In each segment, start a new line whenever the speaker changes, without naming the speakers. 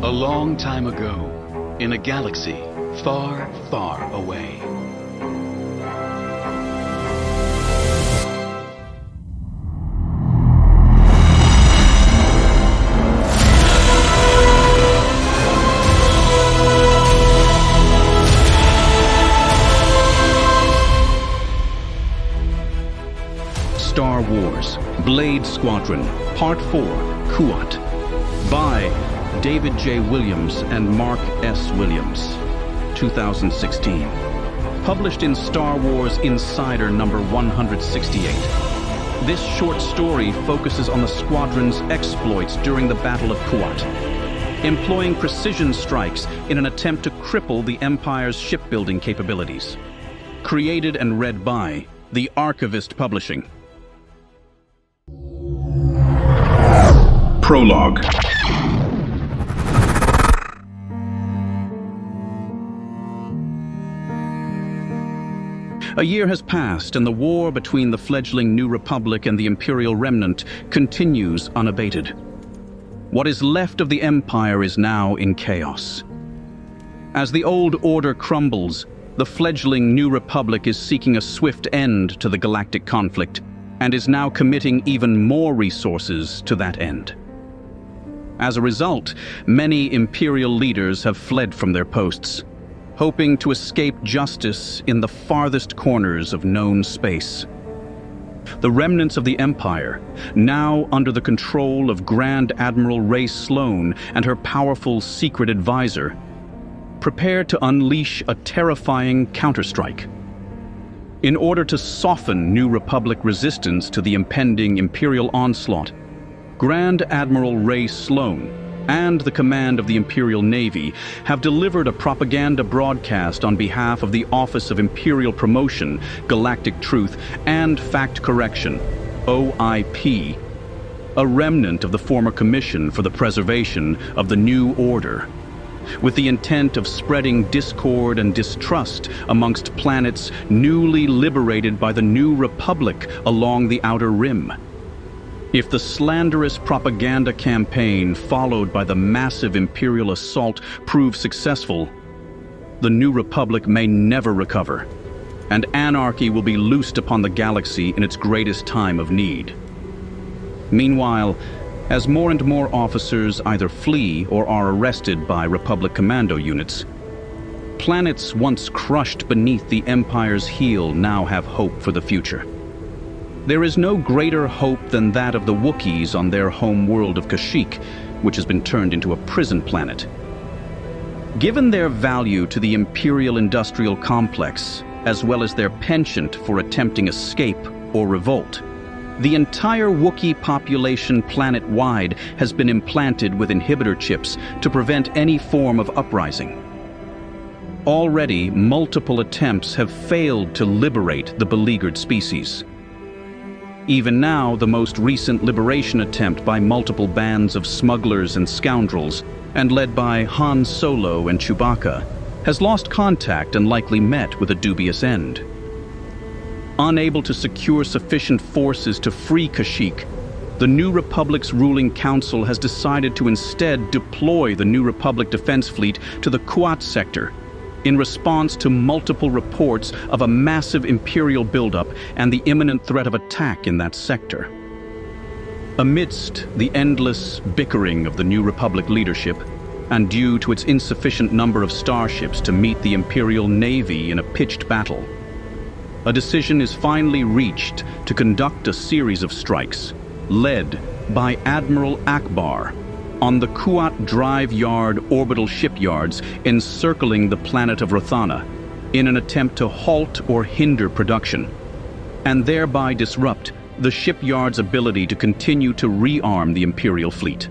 A long time ago, in a galaxy far, far away.
Star Wars Blade Squadron Part 4 Kuat by David J. Williams and Mark S. Williams, 2016. Published in Star Wars Insider number 168. This short story focuses on the squadron's exploits during the Battle of Kuat, employing precision strikes in an attempt to cripple the Empire's shipbuilding capabilities. Created and read by The Archivist Publishing. Prologue. A year has passed, and the war between the fledgling New Republic and the Imperial Remnant continues unabated. What is left of the Empire is now in chaos. As the old order crumbles, the fledgling New Republic is seeking a swift end to the galactic conflict, and is now committing even more resources to that end. As a result, many Imperial leaders have fled from their posts, hoping to escape justice in the farthest corners of known space. The remnants of the Empire, now under the control of Grand Admiral Rae Sloane and her powerful secret advisor, prepare to unleash a terrifying counterstrike. In order to soften New Republic resistance to the impending Imperial onslaught, Grand Admiral Rae Sloane and the command of the Imperial Navy have delivered a propaganda broadcast on behalf of the Office of Imperial Promotion, Galactic Truth, and Fact Correction, OIP, a remnant of the former Commission for the Preservation of the New Order, with the intent of spreading discord and distrust amongst planets newly liberated by the New Republic along the Outer Rim. If the slanderous propaganda campaign followed by the massive Imperial assault proves successful, the New Republic may never recover, and anarchy will be loosed upon the galaxy in its greatest time of need. Meanwhile, as more and more officers either flee or are arrested by Republic commando units, planets once crushed beneath the Empire's heel now have hope for the future. There is no greater hope than that of the Wookiees on their home world of Kashyyyk, which has been turned into a prison planet. Given their value to the Imperial Industrial Complex, as well as their penchant for attempting escape or revolt, the entire Wookiee population planet-wide has been implanted with inhibitor chips to prevent any form of uprising. Already, multiple attempts have failed to liberate the beleaguered species. Even now, the most recent liberation attempt by multiple bands of smugglers and scoundrels, and led by Han Solo and Chewbacca, has lost contact and likely met with a dubious end. Unable to secure sufficient forces to free Kashyyyk, the New Republic's ruling council has decided to instead deploy the New Republic Defense Fleet to the Kuat sector, in response to multiple reports of a massive Imperial buildup and the imminent threat of attack in that sector. Amidst the endless bickering of the New Republic leadership, and due to its insufficient number of starships to meet the Imperial Navy in a pitched battle, a decision is finally reached to conduct a series of strikes, led by Admiral Ackbar, on the Kuat Drive Yard orbital shipyards encircling the planet of Rothana, in an attempt to halt or hinder production, and thereby disrupt the shipyard's ability to continue to rearm the Imperial fleet.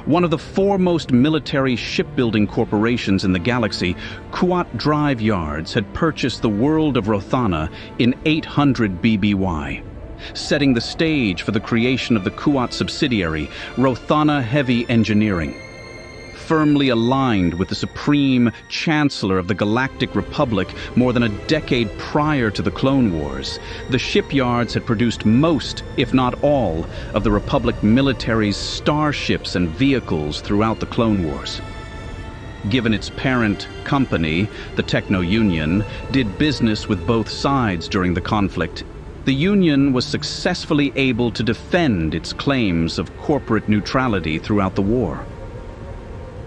One of the foremost military shipbuilding corporations in the galaxy, Kuat Drive Yards had purchased the world of Rothana in 800 BBY, setting the stage for the creation of the Kuat subsidiary, Rothana Heavy Engineering. firmly aligned with the supreme chancellor of the Galactic Republic more than a decade prior to the Clone Wars, the shipyards had produced most, if not all, of the Republic military's starships and vehicles throughout the Clone Wars. Given its parent company, the Techno-Union, did business with both sides during the conflict, the Union was successfully able to defend its claims of corporate neutrality throughout the war.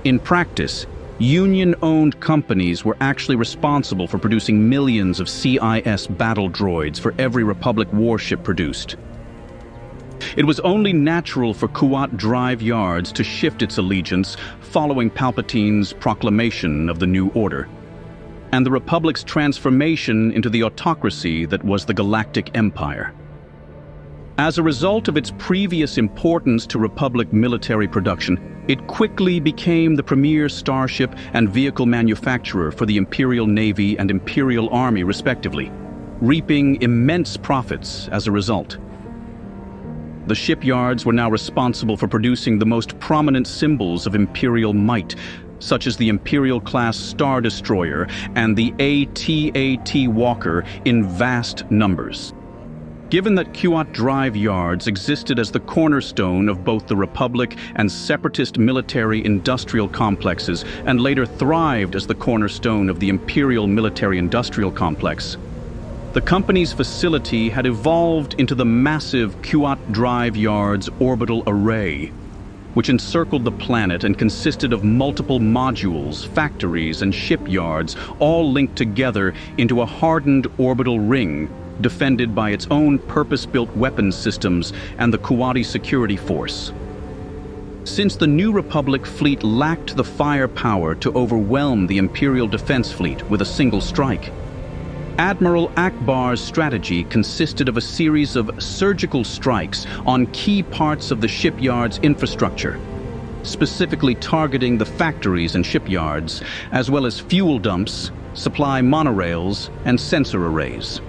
In practice, Union-owned companies were actually responsible for producing millions of CIS battle droids for every Republic warship produced. It was only natural for Kuat Drive Yards to shift its allegiance following Palpatine's proclamation of the New Order, and the Republic's transformation into the autocracy that was the Galactic Empire. As a result of its previous importance to Republic military production, it quickly became the premier starship and vehicle manufacturer for the Imperial Navy and Imperial Army respectively, reaping immense profits as a result. The shipyards were now responsible for producing the most prominent symbols of Imperial might, such as the Imperial-class Star Destroyer and the AT-AT Walker in vast numbers. Given that Kuat Drive Yards existed as the cornerstone of both the Republic and separatist military-industrial complexes and later thrived as the cornerstone of the Imperial military-industrial complex, the company's facility had evolved into the massive Kuat Drive Yards orbital array, which encircled the planet and consisted of multiple modules, factories, and shipyards, all linked together into a hardened orbital ring, defended by its own purpose-built weapons systems and the Kuati Security Force. Since the New Republic fleet lacked the firepower to overwhelm the Imperial Defense Fleet with a single strike, Admiral Akbar's strategy consisted of a series of surgical strikes on key parts of the shipyard's infrastructure, specifically targeting the factories and shipyards, as well as fuel dumps, supply monorails, and sensor arrays.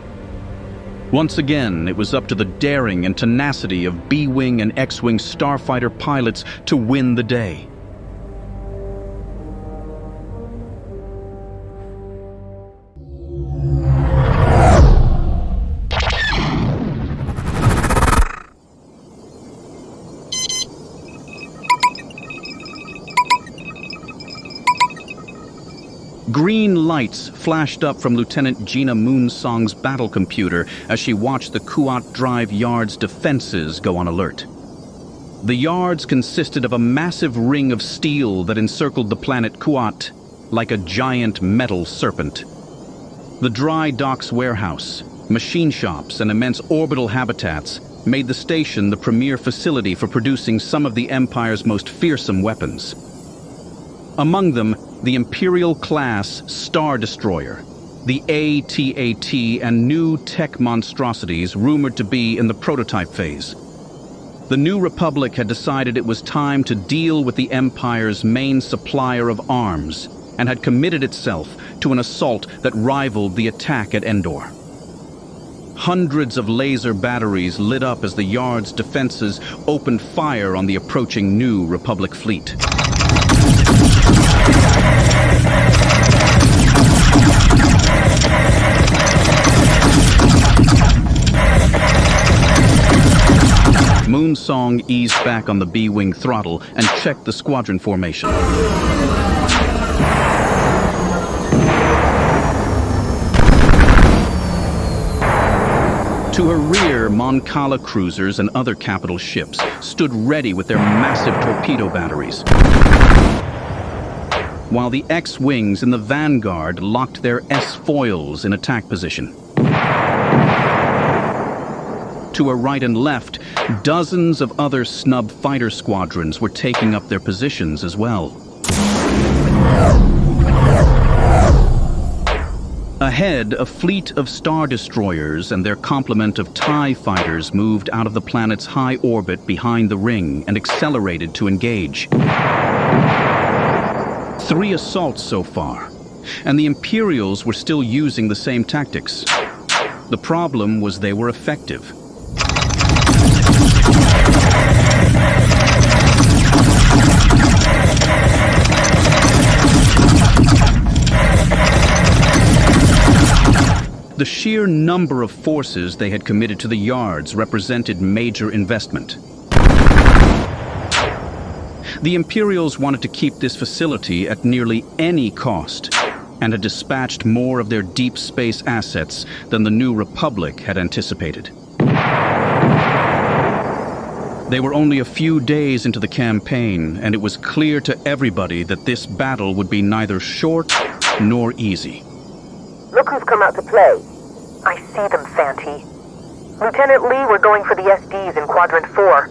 Once again, it was up to the daring and tenacity of B-Wing and X-Wing starfighter pilots to win the day. Green lights flashed up from Lieutenant Gina Moonsong's battle computer as she watched the Kuat Drive Yards defenses go on alert. The yards consisted of a massive ring of steel that encircled the planet Kuat like a giant metal serpent. The dry docks warehouse, machine shops, and immense orbital habitats made the station the premier facility for producing some of the Empire's most fearsome weapons. Among them, the Imperial-class Star Destroyer, the AT-AT, and new tech monstrosities rumored to be in the prototype phase. The New Republic had decided it was time to deal with the Empire's main supplier of arms and had committed itself to an assault that rivaled the attack at Endor. Hundreds of laser batteries lit up as the yard's defenses opened fire on the approaching New Republic fleet. Moonsong eased back on the B-Wing throttle and checked the squadron formation. To her rear, Mon Cala cruisers and other capital ships stood ready with their massive torpedo batteries, while the X-Wings in the vanguard locked their S-foils in attack position. To her right and left, dozens of other snub fighter squadrons were taking up their positions as well. Ahead, a fleet of Star Destroyers and their complement of TIE fighters moved out of the planet's high orbit behind the ring and accelerated to engage. 3 assaults so far, and the Imperials were still using the same tactics. The problem was they were effective. The sheer number of forces they had committed to the yards represented major investment. The Imperials wanted to keep this facility at nearly any cost, and had dispatched more of their deep space assets than the New Republic had anticipated. They were only a few days into the campaign, and it was clear to everybody that this battle would be neither short nor easy.
Look who's come out to play. I see them, Fanti. Lieutenant Lee, we're going for the SDs in Quadrant 4.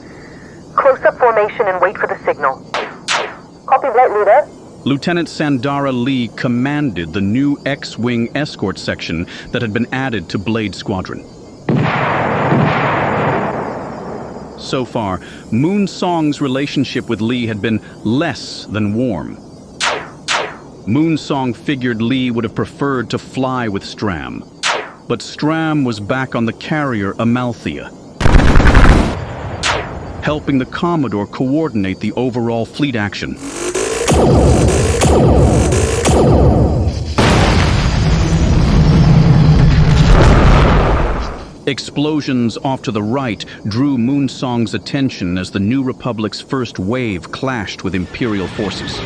Close-up formation and wait for the signal. Copy that, Leader.
Lieutenant Sandara Lee commanded the new X-Wing escort section that had been added to Blade Squadron. So far, Moonsong's relationship with Lee had been less than warm. Moonsong figured Lee would have preferred to fly with Stram, but Stram was back on the carrier Amalthea, helping the Commodore coordinate the overall fleet action. Explosions off to the right drew Moonsong's attention as the New Republic's first wave clashed with Imperial forces.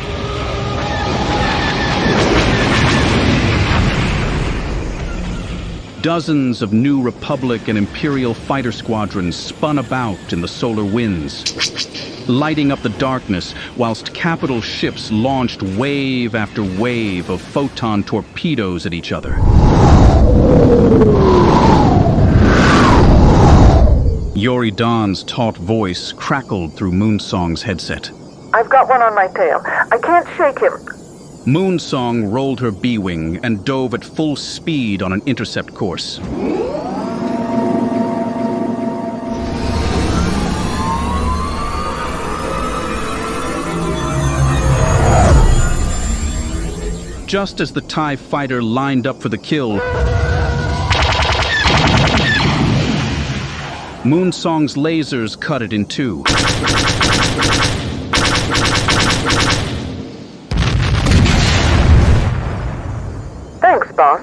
Dozens of New Republic and Imperial fighter squadrons spun about in the solar winds, lighting up the darkness whilst capital ships launched wave after wave of photon torpedoes at each other. Yori Don's taut voice crackled through Moonsong's headset.
I've got one on my tail. I can't shake him.
Moonsong rolled her B-wing and dove at full speed on an intercept course. Just as the TIE fighter lined up for the kill, Moonsong's lasers cut it in two.
Thanks, boss,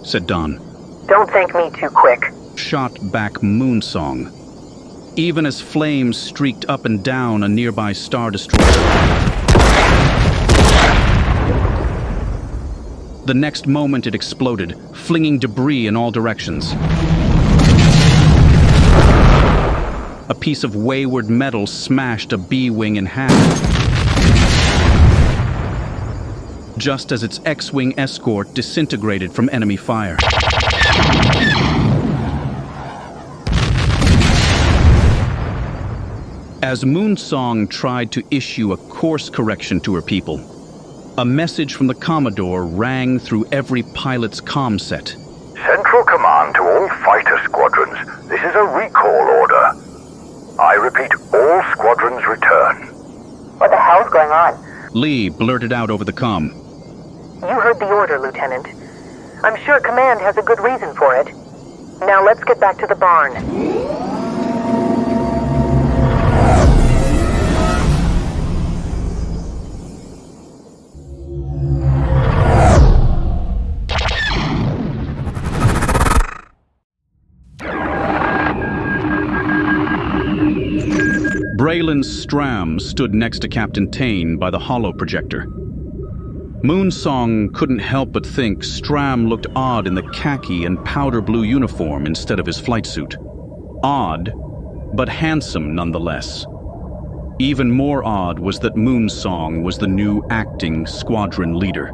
said Don.
Don't thank me too quick.
Shot back Moonsong, even as flames streaked up and down a nearby Star Destroyer. The next moment it exploded, flinging debris in all directions. A piece of wayward metal smashed a B-wing in half, just as its X-Wing escort disintegrated from enemy fire. As Moonsong tried to issue a course correction to her people, a message from the Commodore rang through every pilot's comm set.
Central command to all fighter squadrons. This is a recall order. I repeat, all squadrons return.
What the hell's going on?
Lee blurted out over the comm.
You heard the order, Lieutenant. I'm sure Command has a good reason for it. Now let's get back to the barn.
Braylon Stram stood next to Captain Tane by the holo projector. Moonsong couldn't help but think Stram looked odd in the khaki and powder blue uniform instead of his flight suit. Odd, but handsome nonetheless. Even more odd was that Moonsong was the new acting squadron leader.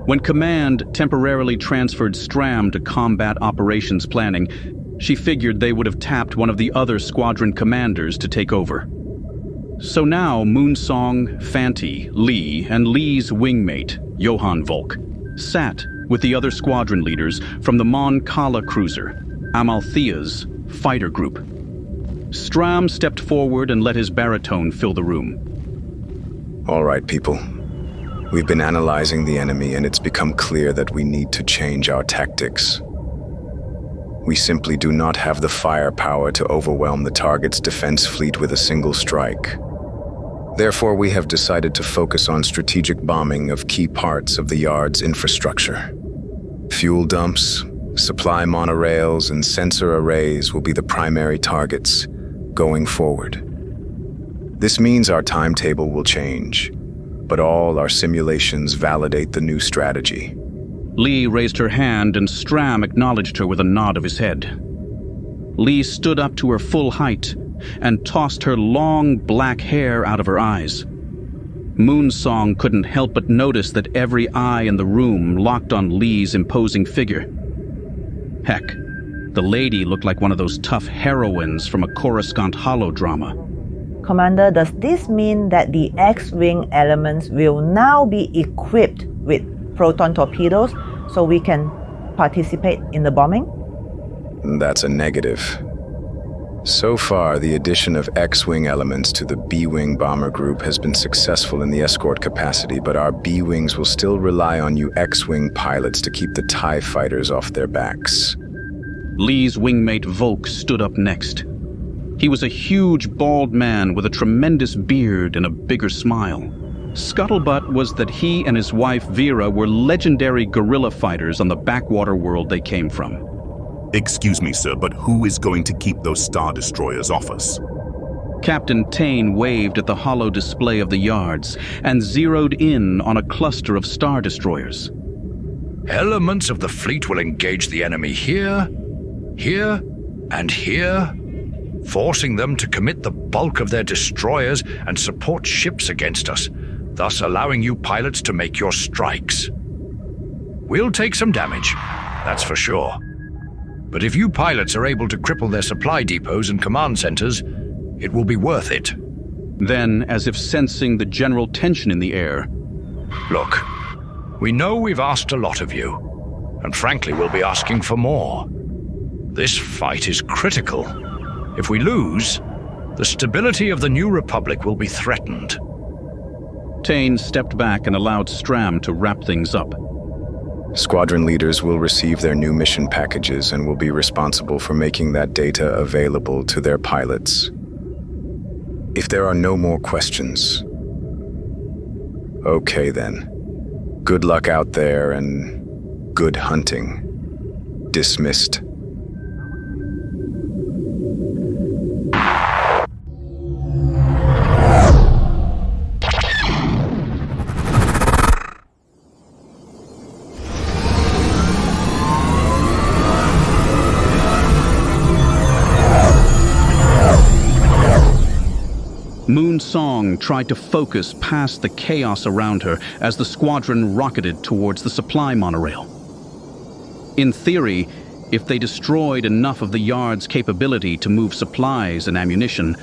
When Command temporarily transferred Stram to combat operations planning, she figured they would have tapped one of the other squadron commanders to take over. So now Moonsong, Fanti, Lee, and Lee's wingmate, Johann Volk, sat with the other squadron leaders from the Mon Cala cruiser, Amalthea's fighter group. Stram stepped forward and let his baritone fill the room.
All right, people. We've been analyzing the enemy, and it's become clear that we need to change our tactics. We simply do not have the firepower to overwhelm the target's defense fleet with a single strike. Therefore, we have decided to focus on strategic bombing of key parts of the yard's infrastructure. Fuel dumps, Supply monorails and sensor arrays will be the primary targets going forward. This means our timetable will change, but all our simulations validate the new strategy.
Lee raised her hand and Stram acknowledged her with a nod of his head. Lee stood up to her full height and tossed her long black hair out of her eyes. Moonsong couldn't help but notice that every eye in the room locked on Lee's imposing figure. Heck, the lady looked like one of those tough heroines from a Coruscant holodrama.
Commander, does this mean that the X-Wing elements will now be equipped with proton torpedoes so we can participate in the bombing?
That's a negative. So far, the addition of X-Wing elements to the B-Wing bomber group has been successful in the escort capacity, but our B-Wings will still rely on you X-Wing pilots to keep the TIE fighters off their backs.
Lee's wingmate Volk stood up next. He was a huge, bald man with a tremendous beard and a bigger smile. Scuttlebutt was that he and his wife Vera were legendary guerrilla fighters on the backwater world they came from.
Excuse me, sir, but who is going to keep those Star Destroyers off us?
Captain Tane waved at the hollow display of the yards and zeroed in on a cluster of Star Destroyers.
Elements of the fleet will engage the enemy here, here, and here, forcing them to commit the bulk of their destroyers and support ships against us, thus allowing you pilots to make your strikes. We'll take some damage, that's for sure. But if you pilots are able to cripple their supply depots and command centers, it will be worth it.
Then, as if sensing the general tension in the air,
Look, we know we've asked a lot of you, and frankly we'll be asking for more. This fight is critical. If we lose, the stability of the New Republic will be threatened.
Tane stepped back and allowed Stram to wrap things up.
Squadron leaders will receive their new mission packages and will be responsible for making that data available to their pilots. If there are no more questions, okay then. Good luck out there and good hunting. Dismissed.
Moonsong tried to focus past the chaos around her as the squadron rocketed towards the supply monorail. In theory, if they destroyed enough of the yard's capability to move supplies and ammunition,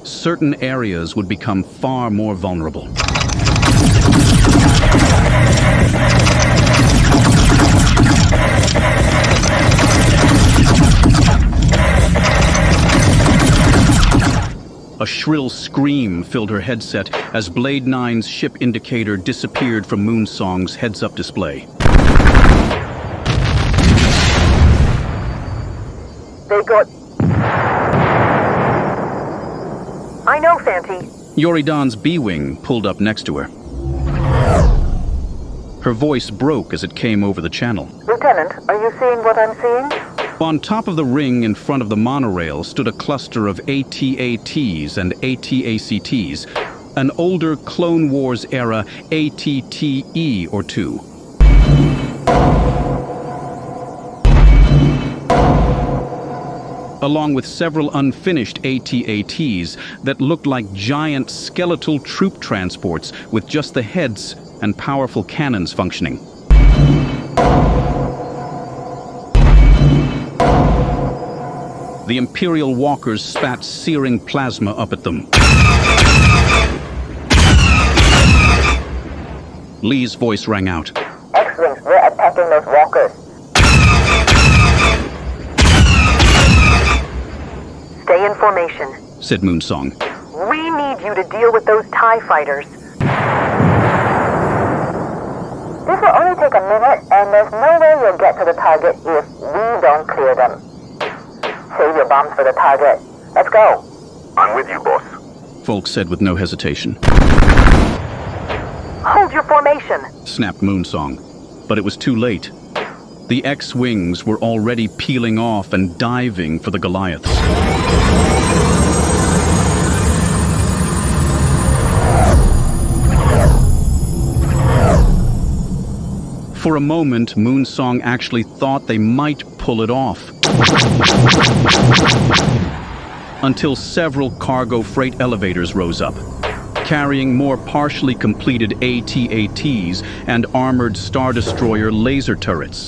certain areas would become far more vulnerable. A shrill scream filled her headset as Blade 9's ship indicator disappeared from Moonsong's heads-up display.
They got... I know, Fanti.
Yoridan's B-Wing pulled up next to her. Her voice broke as it came over the channel.
Lieutenant, are you seeing what I'm seeing?
On top of the ring in front of the monorail stood a cluster of AT-ATs and AT-ACTs, an older Clone Wars-era AT-TE or two. Along with several unfinished AT-ATs that looked like giant skeletal troop transports with just the heads and powerful cannons functioning. The Imperial walkers spat searing plasma up at them. Lee's voice rang out.
X-Wings, we're attacking those walkers. Stay in formation,
said Moonsong.
We need you to deal with those TIE fighters. This will only take a minute, and there's no way you'll get to the target if we don't clear them. Save your bombs for the target. Let's go.
I'm with you, boss.
Volk said with no hesitation.
Hold your formation,
Snapped Moonsong, but it was too late. The X-Wings were already peeling off and diving for the Goliaths. For a moment, Moonsong actually thought they might pull it off. Until several cargo freight elevators rose up, carrying more partially completed AT-ATs and armored Star Destroyer laser turrets.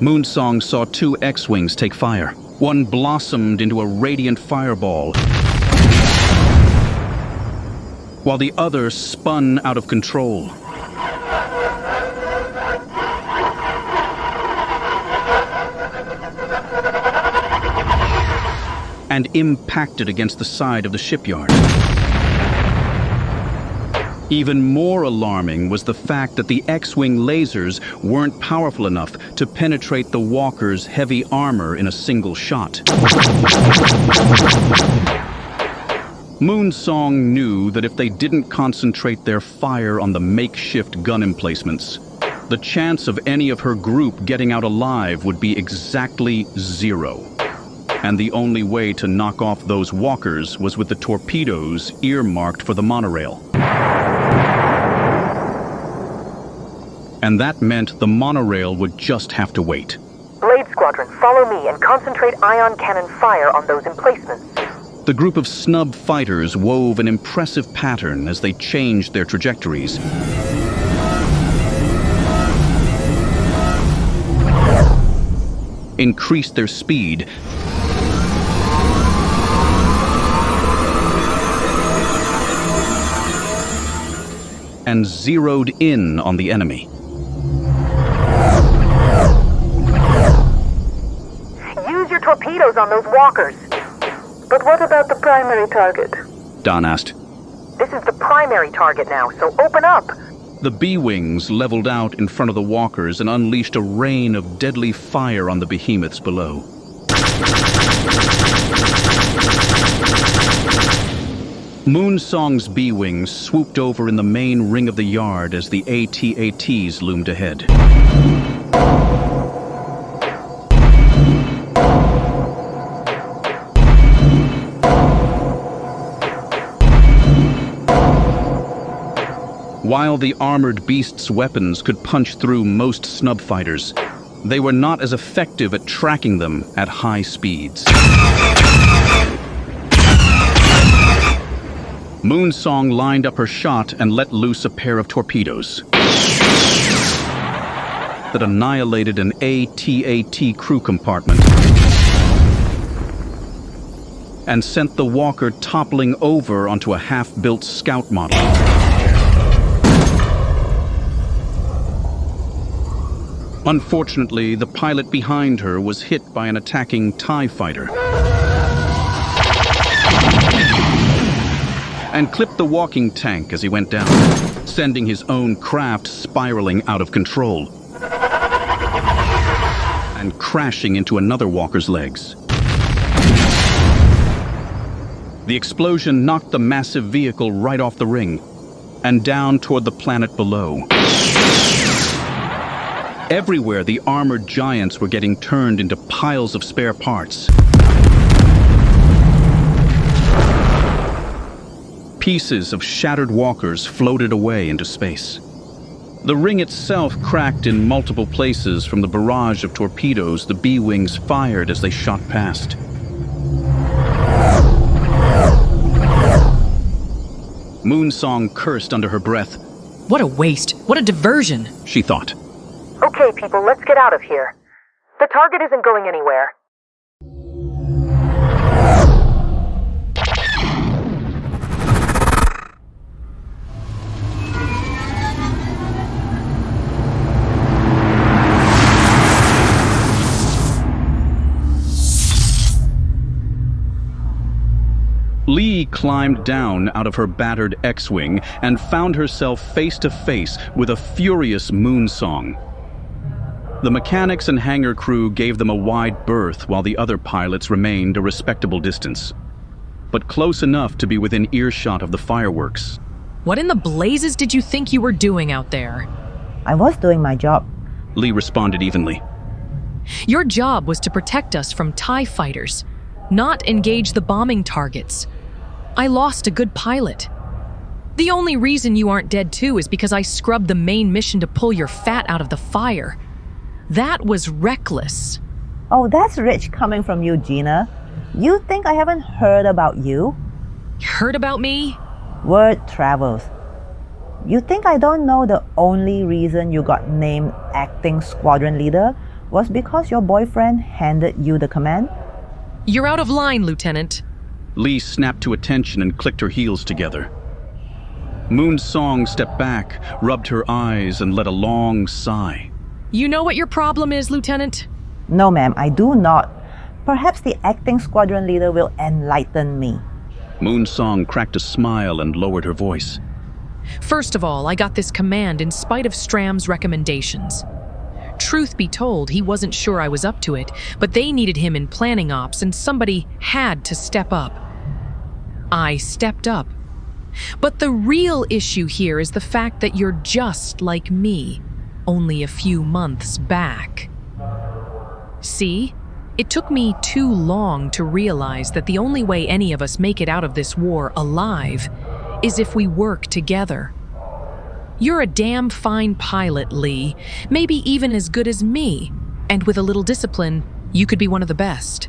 Moonsong saw 2 X-Wings take fire. One blossomed into a radiant fireball, while the other spun out of control. And impacted against the side of the shipyard. Even more alarming was the fact that the X-Wing lasers weren't powerful enough to penetrate the walkers' heavy armor in a single shot. Moonsong knew that if they didn't concentrate their fire on the makeshift gun emplacements, the chance of any of her group getting out alive would be exactly 0. And the only way to knock off those walkers was with the torpedoes earmarked for the monorail. And that meant the monorail would just have to wait.
Blade Squadron, follow me and concentrate ion cannon fire on those emplacements.
The group of snub fighters wove an impressive pattern as they changed their trajectories. Increased their speed, and zeroed in on the enemy.
Use your torpedoes on those walkers. But what about the primary target?
Don asked.
This is the primary target now, so open up.
The B-Wings leveled out in front of the walkers and unleashed a rain of deadly fire on the behemoths below. Moonsong's B-Wings swooped over in the main ring of the yard as the AT-ATs loomed ahead. While the armored beasts' weapons could punch through most snub fighters, they were not as effective at tracking them at high speeds. Moonsong lined up her shot and let loose a pair of torpedoes that annihilated an AT-AT crew compartment and sent the walker toppling over onto a half-built scout model. Unfortunately, the pilot behind her was hit by an attacking TIE fighter and clipped the walking tank as he went down, sending his own craft spiraling out of control and crashing into another walker's legs. The explosion knocked the massive vehicle right off the ring and down toward the planet below. Everywhere, the armored giants were getting turned into piles of spare parts. Pieces of shattered walkers floated away into space. The ring itself cracked in multiple places from the barrage of torpedoes the B-Wings fired as they shot past. Moonsong cursed under her breath.
What a waste. What a diversion,
she thought.
Okay, people, let's get out of here. The target isn't going anywhere.
Lee climbed down out of her battered X-Wing and found herself face to face with a furious Moonsong. The mechanics and hangar crew gave them a wide berth while the other pilots remained a respectable distance, but close enough to be within earshot of the fireworks.
What in the blazes did you think you were doing out there?
I was doing my job.
Lee responded evenly.
Your job was to protect us from TIE fighters, not engage the bombing targets. I lost a good pilot. The only reason you aren't dead too is because I scrubbed the main mission to pull your fat out of the fire. That was reckless.
Oh, that's rich coming from you, Gina. You think I haven't heard about you?
Heard about me?
Word travels. You think I don't know the only reason you got named acting squadron leader was because your boyfriend handed you the command?
You're out of line, Lieutenant.
Lee snapped to attention and clicked her heels together. Moon Song stepped back, rubbed her eyes, and let a long sigh.
You know what your problem is, Lieutenant?
No, ma'am, I do not. Perhaps the acting squadron leader will enlighten me.
Moon Song cracked a smile and lowered her voice.
First of all, I got this command in spite of Stram's recommendations. Truth be told, he wasn't sure I was up to it, but they needed him in planning ops and somebody had to step up. I stepped up. But the real issue here is the fact that you're just like me, only a few months back. See? It took me too long to realize that the only way any of us make it out of this war alive is if we work together. You're a damn fine pilot, Lee, maybe even as good as me, and with a little discipline, you could be one of the best.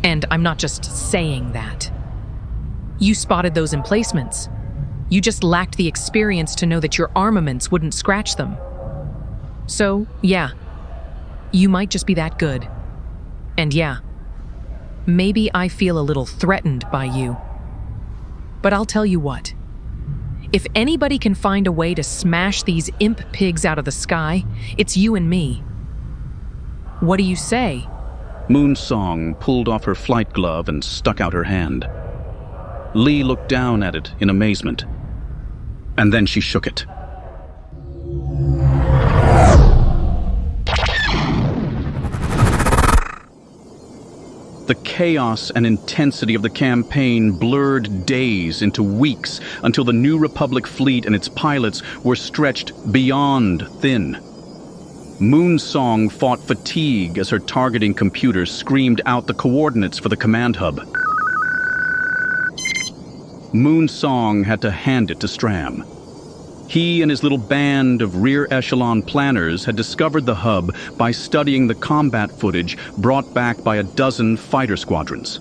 And I'm not just saying that. You spotted those emplacements. You just lacked the experience to know that your armaments wouldn't scratch them. So, yeah, you might just be that good. And yeah, maybe I feel a little threatened by you. But I'll tell you what. If anybody can find a way to smash these imp pigs out of the sky, it's you and me. What do you say?
Moon Song pulled off her flight glove and stuck out her hand. Lee looked down at it in amazement, and then she shook it. The chaos and intensity of the campaign blurred days into weeks until the New Republic fleet and its pilots were stretched beyond thin. Moon Song fought fatigue as her targeting computer screamed out the coordinates for the command hub. Moon Song had to hand it to Stram. He and his little band of rear echelon planners had discovered the hub by studying the combat footage brought back by a dozen fighter squadrons.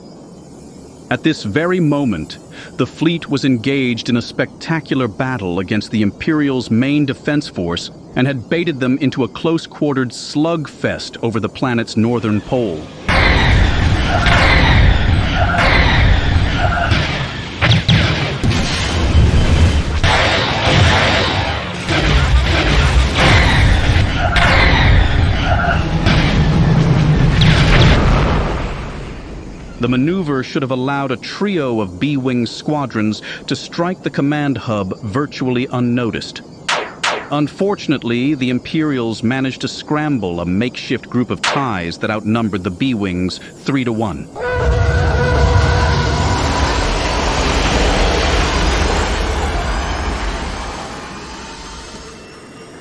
At this very moment, the fleet was engaged in a spectacular battle against the Imperial's main defense force and had baited them into a close-quartered slugfest over the planet's northern pole. The maneuver should have allowed a trio of B-Wing squadrons to strike the command hub virtually unnoticed. Unfortunately, the Imperials managed to scramble a makeshift group of TIEs that outnumbered the B-Wings 3-1.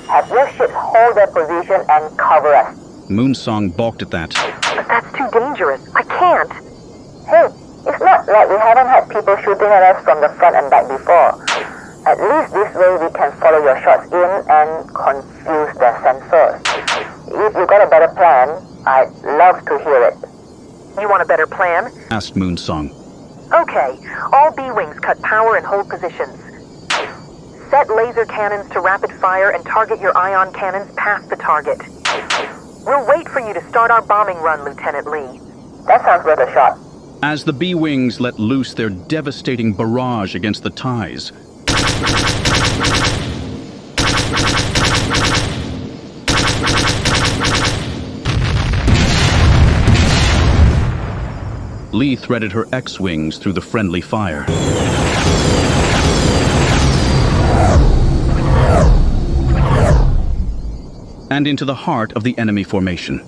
Have your ships hold their position and cover us.
Moon Song balked at that.
But that's too dangerous. I can't. Hey, it's not like we haven't had people shooting at us from the front and back before. At least this way we can follow your shots in and confuse their sensors. If you got a better plan, I'd love to hear it. You want a better plan?
Asked Moon Song.
Okay, all B-Wings cut power and hold positions. Set laser cannons to rapid fire and target your ion cannons past the target. We'll wait for you to start our bombing run, Lieutenant Lee. That sounds worth a shot.
As the B-Wings let loose their devastating barrage against the TIEs, Lee threaded her X-Wings through the friendly fire. And into the heart of the enemy formation.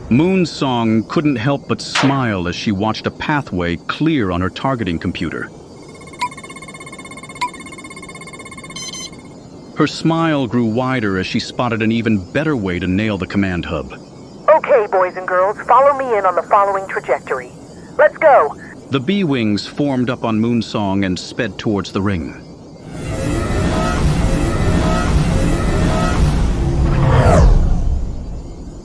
Moonsong couldn't help but smile as she watched a pathway clear on her targeting computer. Her smile grew wider as she spotted an even better way to nail the command hub.
Okay, boys and girls, follow me in on the following trajectory. Let's go!
The B-Wings formed up on Moonsong and sped towards the ring.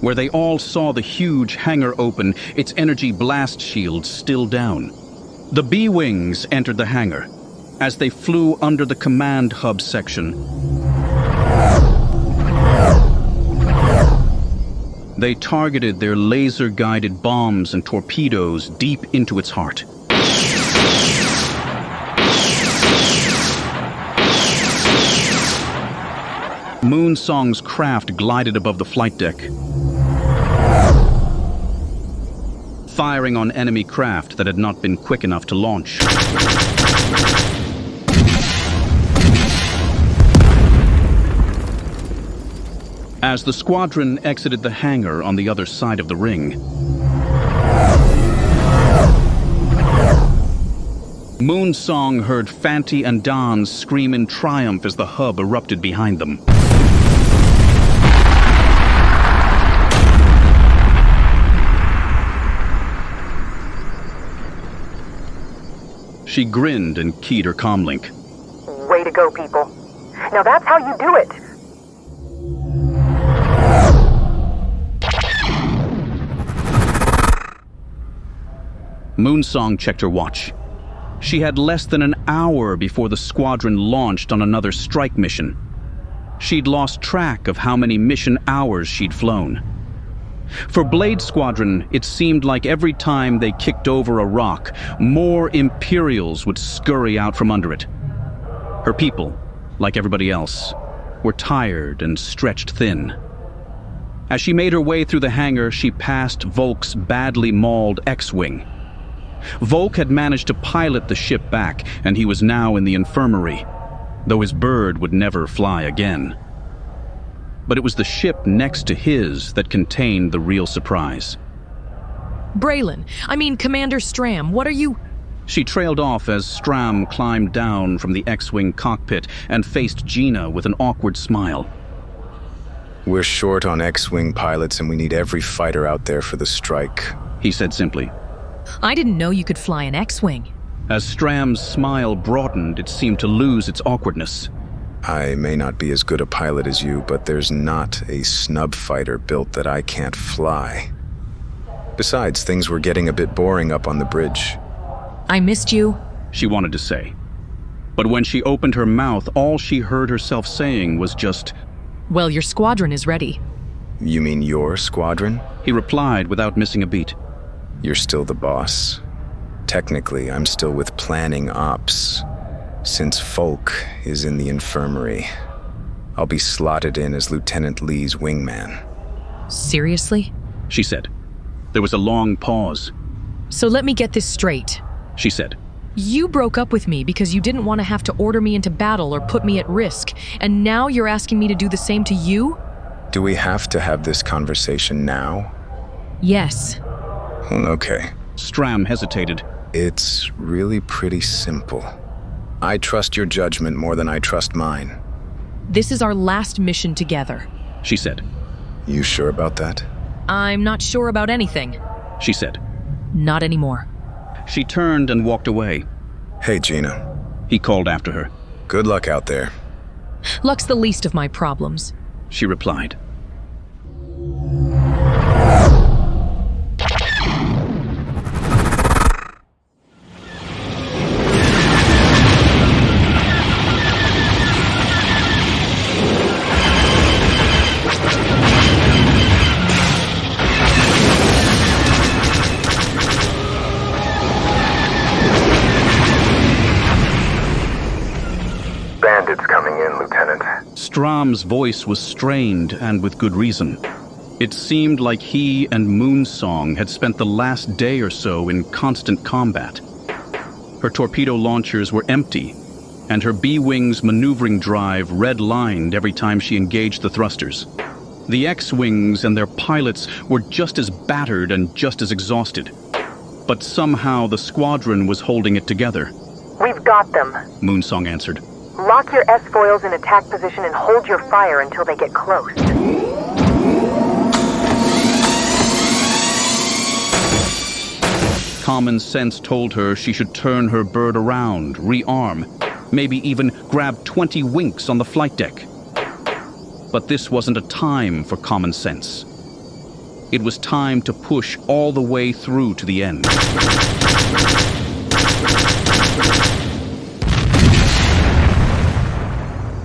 Where they all saw the huge hangar open, its energy blast shields still down. The B-Wings entered the hangar. As they flew under the command hub section, they targeted their laser-guided bombs and torpedoes deep into its heart. Moonsong's craft glided above the flight deck, firing on enemy craft that had not been quick enough to launch. As the squadron exited the hangar on the other side of the ring, Moonsong heard Fanti and Don scream in triumph as the hub erupted behind them. She grinned and keyed her comlink.
Way to go, people. Now that's how you do it.
Moonsong checked her watch. She had less than an hour before the squadron launched on another strike mission. She'd lost track of how many mission hours she'd flown. For Blade Squadron, it seemed like every time they kicked over a rock, more Imperials would scurry out from under it. Her people, like everybody else, were tired and stretched thin. As she made her way through the hangar, she passed Volk's badly mauled X-Wing. Volk had managed to pilot the ship back, and he was now in the infirmary, though his bird would never fly again. But it was the ship next to his that contained the real surprise.
Commander Stram, what are you...
She trailed off as Stram climbed down from the X-Wing cockpit and faced Gina with an awkward smile.
We're short on X-Wing pilots and we need every fighter out there for the strike,
he said simply.
I didn't know you could fly an X-Wing.
As Stram's smile broadened, it seemed to lose its awkwardness.
I may not be as good a pilot as you, but there's not a snub fighter built that I can't fly. Besides, things were getting a bit boring up on the bridge.
I missed you,
she wanted to say. But when she opened her mouth, all she heard herself saying was just,
"Well, your squadron is ready."
You mean your squadron?
He replied without missing a beat.
You're still the boss. Technically, I'm still with planning ops. Since Folk is in the infirmary, I'll be slotted in as Lieutenant Lee's wingman.
Seriously?
She said. There was a long pause.
So let me get this straight,
she said.
You broke up with me because you didn't want to have to order me into battle or put me at risk, and now you're asking me to do the same to you?
Do we have to have this conversation now?
Yes.
Okay.
Stram hesitated.
It's really pretty simple. I trust your judgment more than I trust mine.
This is our last mission together,
she said.
You sure about that?
I'm not sure about anything,
she said.
Not anymore.
She turned and walked away.
Hey, Gina,
he called after her.
Good luck out there.
Luck's the least of my problems,
she replied.
Bandits coming in, Lieutenant.
Stram's voice was strained, and with good reason. It seemed like he and Moonsong had spent the last day or so in constant combat. Her torpedo launchers were empty, and her B-Wing's maneuvering drive red-lined every time she engaged the thrusters. The X-Wings and their pilots were just as battered and just as exhausted. But somehow the squadron was holding it together.
We've got them.
Moonsong answered.
Lock your S-foils in attack position and hold your fire until they get close.
Common sense told her she should turn her bird around, rearm, maybe even grab 20 winks on the flight deck. But this wasn't a time for common sense. It was time to push all the way through to the end.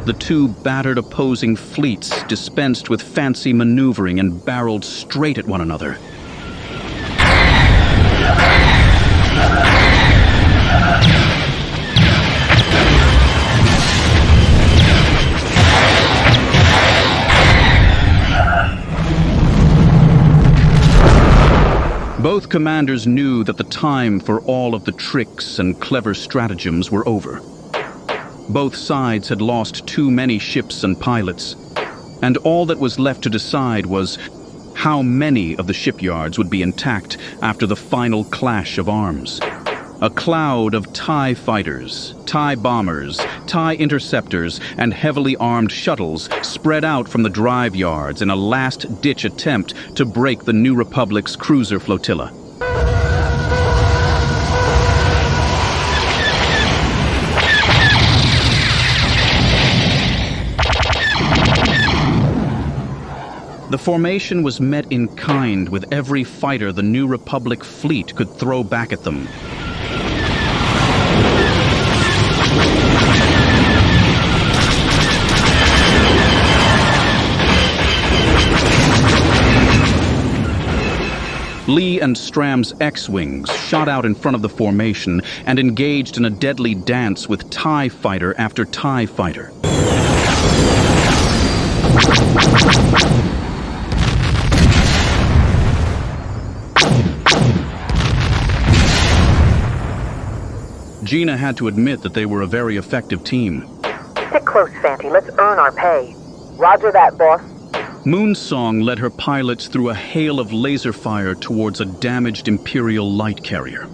The two battered opposing fleets dispensed with fancy maneuvering and barreled straight at one another. Both commanders knew that the time for all of the tricks and clever stratagems were over. Both sides had lost too many ships and pilots, and all that was left to decide was how many of the shipyards would be intact after the final clash of arms. A cloud of TIE fighters, TIE bombers, TIE interceptors, and heavily armed shuttles spread out from the drive yards in a last-ditch attempt to break the New Republic's cruiser flotilla. The formation was met in kind with every fighter the New Republic fleet could throw back at them. Lee and Stram's X-Wings shot out in front of the formation and engaged in a deadly dance with TIE fighter after TIE fighter. Gina had to admit that they were a very effective team.
Stick close, Fanty. Let's earn our pay. Roger that, boss.
Moonsong led her pilots through a hail of laser fire towards a damaged Imperial light carrier.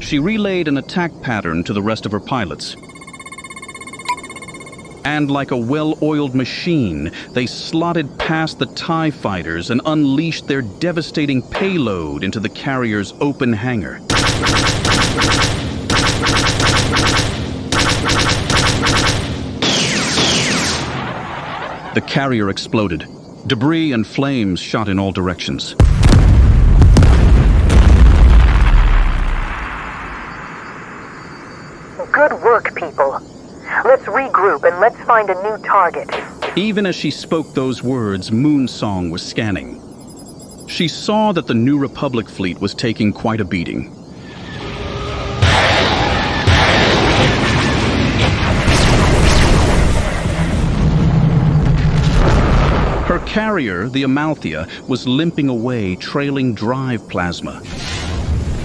She relayed an attack pattern to the rest of her pilots. And like a well-oiled machine, they slotted past the TIE fighters and unleashed their devastating payload into the carrier's open hangar. The carrier exploded. Debris and flames shot in all directions.
Good work, people. Let's regroup and let's find a new target.
Even as she spoke those words, Moonsong was scanning. She saw that the New Republic fleet was taking quite a beating. Her carrier, the Amalthea, was limping away, trailing drive plasma.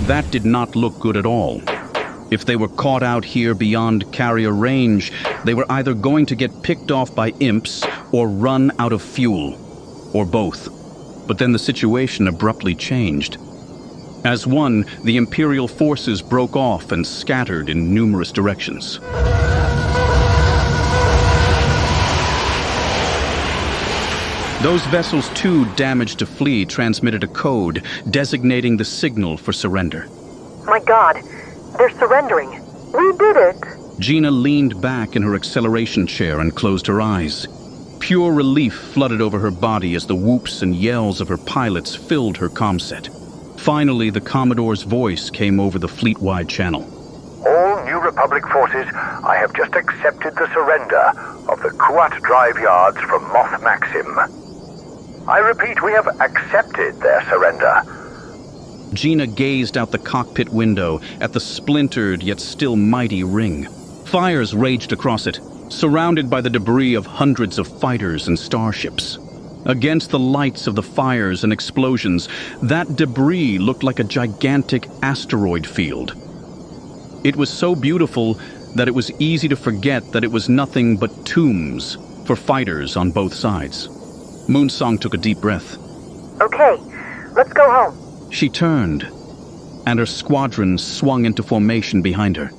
That did not look good at all. If they were caught out here beyond carrier range, they were either going to get picked off by imps or run out of fuel, or both. But then the situation abruptly changed. As one, the Imperial forces broke off and scattered in numerous directions. Those vessels too damaged to flee transmitted a code designating the signal for surrender.
My God, they're surrendering. We did it.
Gina leaned back in her acceleration chair and closed her eyes. Pure relief flooded over her body as the whoops and yells of her pilots filled her comset. Finally, the Commodore's voice came over the fleet-wide channel.
All New Republic forces, I have just accepted the surrender of the Kuat drive yards from Moth Maxim. I repeat, we have accepted their surrender.
Gina gazed out the cockpit window at the splintered yet still mighty ring. Fires raged across it, surrounded by the debris of hundreds of fighters and starships. Against the lights of the fires and explosions, that debris looked like a gigantic asteroid field. It was so beautiful that it was easy to forget that it was nothing but tombs for fighters on both sides. Moonsong took a deep breath.
Okay, let's go home.
She turned, and her squadron swung into formation behind her.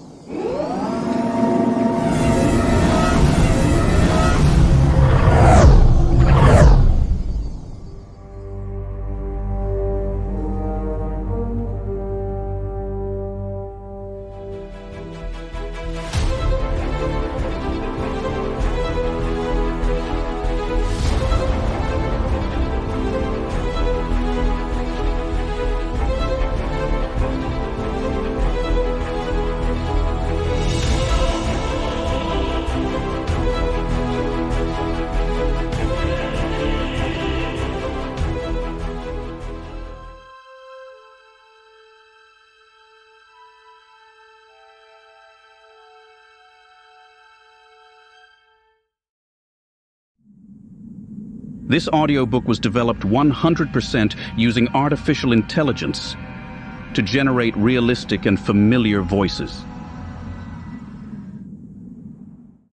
This audiobook was developed 100% using artificial intelligence to generate realistic and familiar voices.